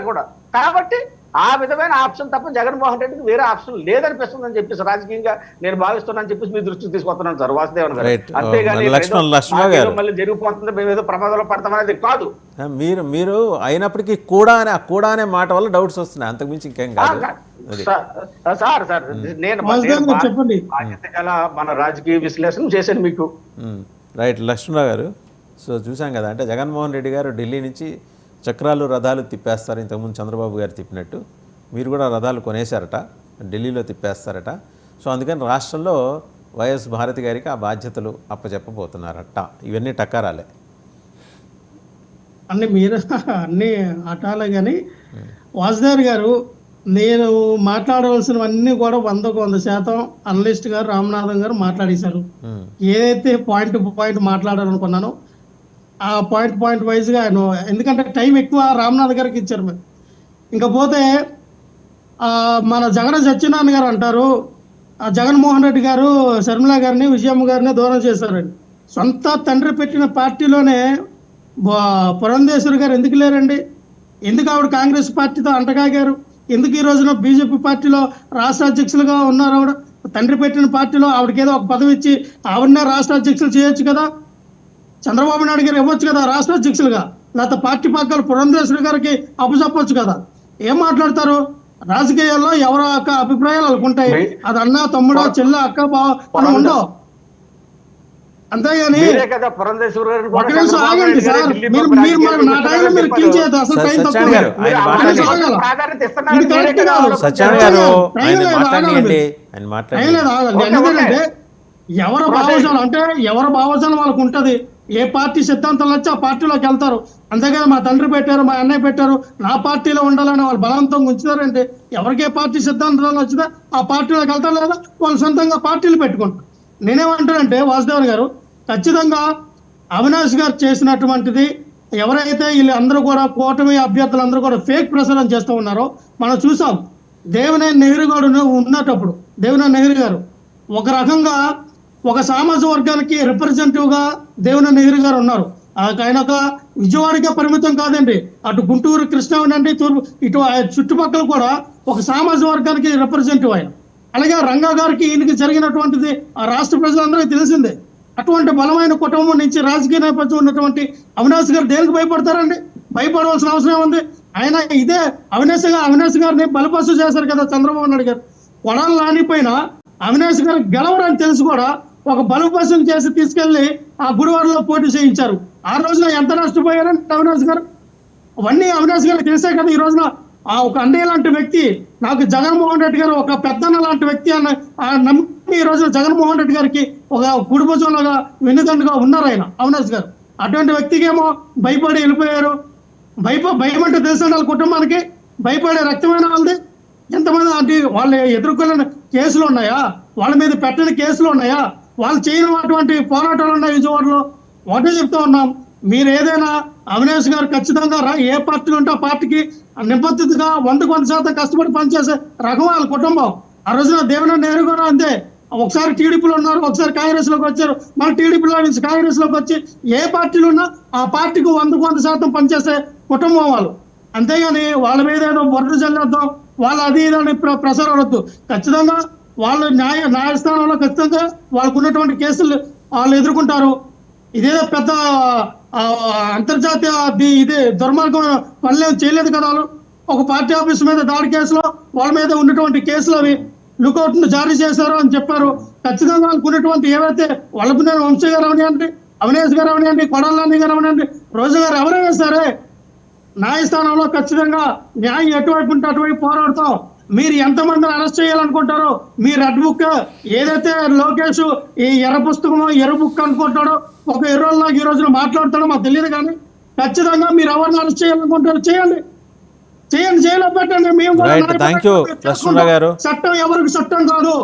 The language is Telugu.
కూడా. కాబట్టి ఆ విధమైన ఆప్షన్ తప్ప జగన్మోహన్ రెడ్డికి వేరే ఆప్షన్ లేదనిపిస్తుందని చెప్పేసి రాజకీయంగా నేను భావిస్తున్నాను చెప్పేసి మీ దృష్టికి తీసుకొస్తున్నాను సార్ వాసుదేవన్ గారు. అంతేగాని మళ్ళీ జరిగిపోతుంది మేము ఏదో ప్రమాదంలో పడతామనేది కాదు. మీరు అయినప్పటికీ కూడా అనే మాట వల్ల డౌట్స్ వస్తున్నాయి, అంతకుమించి ఇంకేం కాదు సార్. నేను బాధ్యత గల మన రాజకీయ విశ్లేషణ చేశాను మీకు. రైట్ లక్ష్మణరావు గారు, సో చూసాం కదా, అంటే జగన్మోహన్ రెడ్డి గారు ఢిల్లీ నుంచి చక్రాలు రథాలు తిప్పేస్తారు, ఇంతకుముందు చంద్రబాబు గారు తిప్పినట్టు మీరు కూడా రథాలు కొనేశారట, ఢిల్లీలో తిప్పేస్తారట. సో అందుకని రాష్ట్రంలో వైఎస్ భారతి గారికి ఆ బాధ్యతలు అప్పచెప్పబోతున్నారట. ఇవన్నీ టకారాలే అన్ని అటాలే. కానీ వాసుదేవ్ గారు, నేను మాట్లాడవలసినవన్నీ కూడా 100% అనలిస్ట్ గారు రామనాథన్ గారు మాట్లాడేశారు. ఏదైతే పాయింట్ మాట్లాడాలనుకున్నానో ఆ పాయింట్ వైజ్గా ఆయన, ఎందుకంటే టైం ఎక్కువ రామనాథ్ గారికి ఇచ్చారు. మీరు ఇంకా పోతే మన జగన్ సత్యనారాయణ గారు అంటారు జగన్మోహన్ రెడ్డి గారు శర్మిల గారిని విజయమ్మ గారిని దూరం చేశారండి. సొంత తండ్రి పెట్టిన పార్టీలోనే పురంధేశ్వరి గారు ఎందుకు లేరండి? ఎందుకు ఆవిడ కాంగ్రెస్ పార్టీతో అంటగాగారు? ఎందుకు ఈ రోజున బీజేపీ పార్టీలో రాష్ట్ర అధ్యక్షులుగా ఉన్నారు? ఆవిడ తండ్రి పెట్టిన పార్టీలో ఆవిడకి ఏదో ఒక పదవి ఇచ్చి ఆవిడనే రాష్ట్ర అధ్యక్షులు చేయొచ్చు కదా. చంద్రబాబు నాయుడు గారు ఇవ్వచ్చు కదా రాష్ట్ర అధ్యక్షులుగా, లేకపోతే పార్టీ పక్కన పురంధేశ్వరి గారికి అప్పచెప్పొచ్చు కదా. ఏం మాట్లాడతారు? రాజకీయాల్లో ఎవరో అభిప్రాయాలు అనుకుంటాయి. అది అన్న తమ్ముడో చెల్ల అక్క బావ మనం ఉండవు. అంతేగాని ఒక నిమిషం ఆగండి సార్. మీరు నా టైంలో మీరు కిల్ చేయదు. అసలు టైం తక్కువ. ఎందుకంటే ఎవరి భావజాలం వాళ్ళకు ఉంటది. ఏ పార్టీ సిద్ధాంతాలు వచ్చి ఆ పార్టీలోకి వెళ్తారు. అంతేగాని మా తండ్రి పెట్టారు, మా అన్నయ్య పెట్టారు, నా పార్టీలో ఉండాలని వాళ్ళు బలవంతంగా ఉంచుతారంటే ఎవరికి ఏ పార్టీ సిద్ధాంతాలు వచ్చినా ఆ పార్టీలోకి వెళ్తారు, లేదా వాళ్ళు సొంతంగా పార్టీలు పెట్టుకుంటారు. నేనేమంటానంటే వాసుదేవన్ గారు, ఖచ్చితంగా అవినాష్ గారు చేసినటువంటిది ఎవరైతే వీళ్ళందరూ కూడా కూటమి అభ్యర్థులు అందరూ కూడా ఫేక్ ప్రచారం చేస్తూ ఉన్నారో మనం చూసాం. దేవినేని నెహ్రూ గారు ఉన్నప్పుడు దేవినేని నెహ్రూ గారు ఒక రకంగా ఒక సామాజిక వర్గానికి రిప్రజెంటేటివ్గా దేవినేని నెహ్రూ గారు ఉన్నారు. ఆయన ఒక విజయవాడకే పరిమితం కాదండి, అటు గుంటూరు కృష్ణా ఉండండి, తూర్పు ఇటు చుట్టుపక్కల కూడా ఒక సామాజిక వర్గానికి రిప్రజెంటేటివ్ ఆయన. అలాగే రంగా గారికి ఈయనకి జరిగినటువంటిది ఆ రాష్ట్ర ప్రజలందరికీ తెలిసిందే. అటువంటి బలమైన కుటుంబం నుంచి రాజకీయ నేపథ్యం ఉన్నటువంటి అవినాష్ గారు దేనికి భయపడతారండి? భయపడవలసిన అవసరం ఉంది. ఆయన ఇదే అవినాష్ గారిని బలపస్తు చేశారు కదా చంద్రబాబు నాయుడు గారు. కొడాలి నానిపోయినా అవినాష్ గారు గెలవరని తెలిసి కూడా ఒక బలపస్తం చేసి తీసుకెళ్లి ఆ గుడివాడలో పోటీ చేయించారు. ఆ రోజున ఎంత నష్టపోయారంటే అవినాష్ గారు. అవన్నీ అవినాష్ గారికి తెలిసే కదా ఈ రోజున ఆ ఒక అన్నయ్య లాంటి వ్యక్తి, నాకు జగన్మోహన్ రెడ్డి గారు ఒక పెద్దన్న లాంటి వ్యక్తి అన్న నమ్మి ఈ రోజున జగన్మోహన్ రెడ్డి గారికి ఒక కుటుంబంలాగా వెన్నుదండుగా ఉన్నారు ఆయన అవినాష్ గారు. అటువంటి వ్యక్తికి ఏమో భయపడి వెళ్ళిపోయారు. భయం అంటే తెలుసండి వాళ్ళ కుటుంబానికి, భయపడే రక్తమైన వాళ్ళది ఎంతమంది అంటే వాళ్ళు ఎదుర్కొన్న కేసులు ఉన్నాయా, వాళ్ళ మీద పెట్టని కేసులు ఉన్నాయా, వాళ్ళు చేయనటువంటి పోరాటాలు ఉన్నాయి విజయవాడలో. ఒకటే చెప్తా ఉన్నాం, మీరు ఏదైనా అవినాష్ గారు ఖచ్చితంగా ఏ పార్టీలు ఉంటే ఆ పార్టీకి నిబద్ధతగా 100% కష్టపడి పనిచేసే రకం వాళ్ళ కుటుంబం. ఆ రోజున దేవినేని నెహ్రూ గారు అంతే, ఒకసారి టీడీపీలో ఉన్నారు, ఒకసారి కాంగ్రెస్ లోకి వచ్చారు, మన టీడీపీలో నుంచి కాంగ్రెస్ లోకి వచ్చి ఏ పార్టీలు ఉన్నా ఆ పార్టీకి 100% పనిచేసే కుటుంబం వాళ్ళు. అంతేగాని వాళ్ళ మీద ఏదో బొర్ర చల్లేద్దాం, వాళ్ళు అది ఇదని ప్రసారం వద్దు. ఖచ్చితంగా వాళ్ళు న్యాయస్థానంలో ఖచ్చితంగా వాళ్ళకు ఉన్నటువంటి కేసులు వాళ్ళు ఎదుర్కొంటారు. ఇదేదో పెద్ద అంతర్జాతీయ ఇదే దుర్మార్గం పనులేం చేయలేదు కదా వాళ్ళు. ఒక పార్టీ ఆఫీస్ మీద దాడి కేసులో వాళ్ళ మీద ఉన్నటువంటి కేసులు అవి లుకౌట్ జారీ చేశారు అని చెప్పారు. ఖచ్చితంగా వాళ్ళకు ఉన్నటువంటి ఏవైతే వల్లభనేని వంశీ గారు అవనివ్వండి, అవినాష్ గారు అవనివ్వండి, కొడాలి నాని గారు అవనివ్వండి, రోజు గారు ఎవరైనా సరే న్యాయస్థానంలో ఖచ్చితంగా న్యాయం ఎటువైపు ఉంటే అటువైపు పోరాడతాం. మీరు ఎంతమందిని అరెస్ట్ చేయాలనుకుంటారో, మీ రెడ్ బుక్ ఏదైతే లోకేష్ ఈ ఎర్ర పుస్తకమో ఎర్ర బుక్ అనుకుంటాడో, ఒక ఎర్రలాగా ఈ రోజున మాట్లాడతాడో మాకు తెలియదు. కానీ ఖచ్చితంగా మీరు ఎవరిని అరెస్ట్ చేయాలనుకుంటారో చేయండి, జైల్లో పెట్టండి. మేము చట్టం ఎవరికి చట్టం కాదు.